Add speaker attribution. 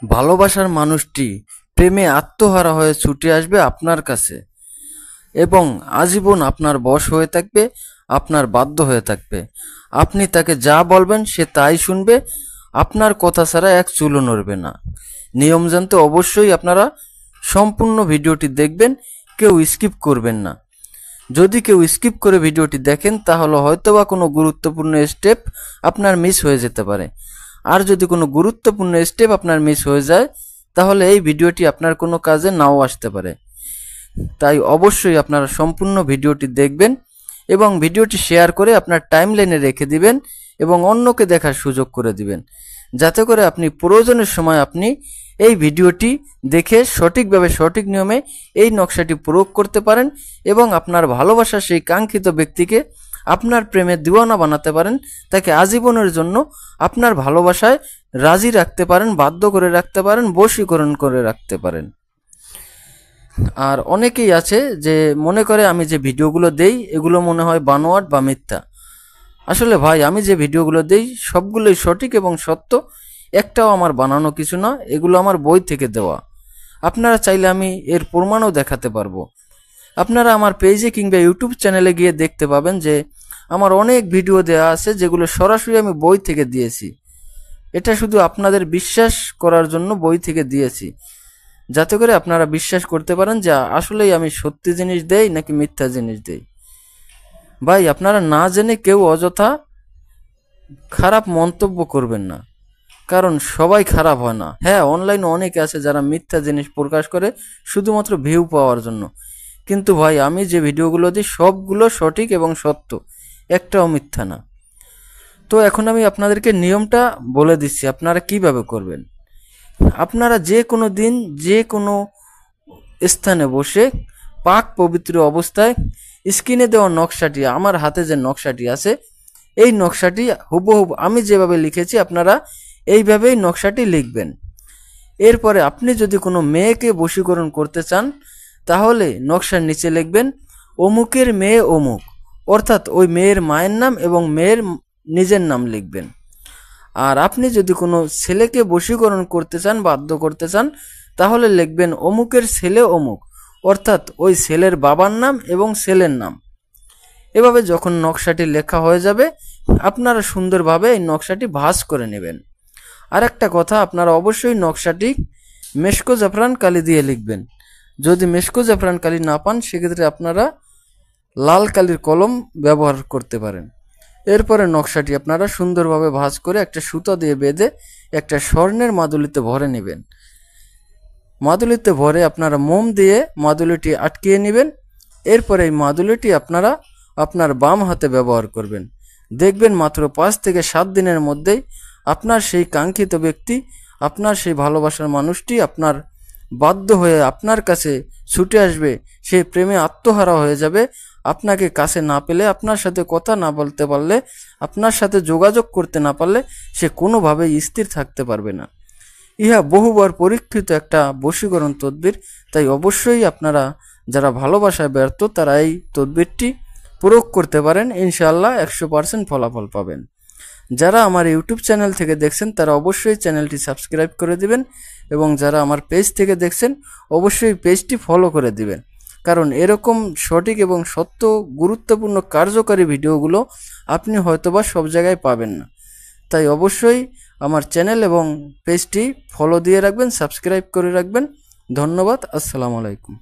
Speaker 1: ভালোবাসার মানুষটি প্রেমে আত্মহারা হয়ে ছুটে আসবে আপনার কাছে এবং আজীবন আপনার বশ হয়ে থাকবে, আপনার বাধ্য হয়ে থাকবে। আপনি তাকে যা বলবেন সে তাই শুনবে, আপনার কথা ছাড়া এক চুলও নড়বে না। নিয়ম জানতে অবশ্যই আপনারা সম্পূর্ণ ভিডিওটি দেখবেন, কেউ স্কিপ করবেন না। যদি কেউ স্কিপ করে ভিডিওটি দেখেন তাহলে হয়তোবা কোনো গুরুত্বপূর্ণ স্টেপ আপনার মিস হয়ে যেতে পারে। আর যদি কোনো গুরুত্বপূর্ণ স্টেপ আপনার মিস হয়ে যায় তাহলে এই ভিডিওটি আপনার কোনো কাজে নাও আসতে পারে। তাই অবশ্যই আপনারা সম্পূর্ণ ভিডিওটি দেখবেন এবং ভিডিওটি শেয়ার করে আপনার টাইমলাইনে রেখে দিবেন এবং অন্যকে দেখার সুযোগ করে দিবেন, যাতে করে আপনি প্রয়োজনের সময় আপনি এই ভিডিওটি দেখে সঠিকভাবে সঠিক নিয়মে এই নকশাটি প্রয়োগ করতে পারেন এবং আপনার ভালোবাসার সেই কাঙ্ক্ষিত ব্যক্তিকে আপনার প্রেমে দিওয়ানা বানাতে পারেন, তাকে আজীবনের জন্য আপনার ভালোবাসায় রাজি রাখতে পারেন, বাধ্য করে রাখতে পারেন, বশীকরণ করে রাখতে পারেন। আর অনেকেই আছে যে মনে করে আমি যে ভিডিওগুলো দেই এগুলো মনে হয় বানোয়াট বা মিথ্যা। আসলে ভাই, আমি যে ভিডিওগুলো দেই সবগুলোই সঠিক এবং সত্য, একটাও আমার বানানো কিছু না, এগুলো আমার বই থেকে দেওয়া। আপনারা চাইলে আমি এর প্রমাণও দেখাতে পারবো। আপনারা আমার পেজে কিংবা ইউটিউব চ্যানেলে গিয়ে দেখতে পাবেন যে আমার অনেক ভিডিও দেওয়া আছে যেগুলো সরাসরি আমি বই থেকে দিয়েছি। এটা শুধু আপনাদের বিশ্বাস করার জন্য বই থেকে দিয়েছি, যাতে করে আপনারা বিশ্বাস করতে পারেন যে আসলেই আমি সত্যি জিনিস দেই নাকি মিথ্যা জিনিস দেই। ভাই, আপনারা না জেনে কেউ অযথা খারাপ মন্তব্য করবেন না, কারণ সবাই খারাপ হয় না। হ্যাঁ, অনলাইনে অনেকে আছে যারা মিথ্যা জিনিস প্রকাশ করে শুধুমাত্র ভিউ পাওয়ার জন্য, কিন্তু ভাই আমি যে ভিডিওগুলো দিই সবগুলো সঠিক এবং সত্য, একটাও মিথ্যা না। তো এখন আমি আপনাদেরকে নিয়মটা বলে দিচ্ছি আপনারা কিভাবে করবেন। আপনারা যে কোনো দিন যে কোনো স্থানে বসে পাক পবিত্র অবস্থায় স্ক্রিনে দেওয়া নকশাটি, আমার হাতে যে নকশাটি আছে এই নকশাটি হুবহু আমি যেভাবে লিখেছি আপনারা এইভাবেই নকশাটি লিখবেন। এরপরে আপনি যদি কোনো মেয়েকে বশীকরণ করতে চান তাহলে নকশার নিচে লিখবেন অমুকের মেয়ে অমুক, অর্থাৎ ওই মেয়ের মায়ের নাম এবং মেয়ের নিজের নাম লিখবেন। আর আপনি যদি কোনো ছেলেকে বশীকরণ করতে চান, বাধ্য করতে চান, তাহলে লিখবেন অমুকের ছেলে অমুক, অর্থাৎ ওই ছেলের বাবার নাম এবং ছেলের নাম। এভাবে যখন নকশাটি লেখা হয়ে যাবে আপনারা সুন্দরভাবে এই নকশাটি ভাঁজ করে নেবেন। আর একটা কথা, আপনারা অবশ্যই নকশাটি মেশকো জাফরান কালি দিয়ে লিখবেন। যদি মেশকো জাফরান কালি না পান সেক্ষেত্রে আপনারা লাল কালির কলম ব্যবহার করতে পারেন। এরপরে নকশাটি আপনারা সুন্দরভাবে ভাঁজ করে একটা সুতা দিয়ে বেঁধে একটা স্বর্ণের মাদুলিতে ভরে নেবেন। মাদুলিতে ভরে আপনারা মোম দিয়ে মাদুলিটি আটকিয়ে নেবেন। এরপরে এই মাদুলিটি আপনারা আপনার বাম হাতে ব্যবহার করবেন। দেখবেন মাত্র 5 থেকে 7 দিনের মধ্যেই আপনার সেই কাঙ্ক্ষিত ব্যক্তি, আপনার সেই ভালোবাসার মানুষটি আপনার বাধ্য হয়ে আপনার কাছে ছুটে আসবে, সে প্রেমে আত্মহারা হয়ে যাবে। আপনাকে কাছে না পেলে, আপনার সাথে কথা না বলতে পারলে, আপনার সাথে যোগাযোগ করতে না পারলে সে কোনোভাবেই স্থির থাকতে পারবে না। ইহা বহুবার পরীক্ষিত একটা বশীকরণ তদবির, তাই অবশ্যই আপনারা যারা ভালোবাসায় ব্যর্থ তারা এই তদবিরটি প্রয়োগ করতে পারেন, ইনশাআল্লাহ 100% ফলাফল পাবেন। যারা আমার ইউটিউব চ্যানেল থেকে দেখছেন তারা অবশ্যই চ্যানেলটি সাবস্ক্রাইব করে দিবেন এবং যারা আমার পেজ থেকে দেখছেন অবশ্যই পেজটি ফলো করে দিবেন, কারণ এরকম সঠিক এবং সত্য গুরুত্বপূর্ণ কার্যকারী ভিডিওগুলো আপনি হয়তোবা সব জায়গায় পাবেন না। তাই অবশ্যই আমার চ্যানেল এবং পেজটি ফলো দিয়ে রাখবেন, সাবস্ক্রাইব করে রাখবেন। ধন্যবাদ। আসসালামু আলাইকুম।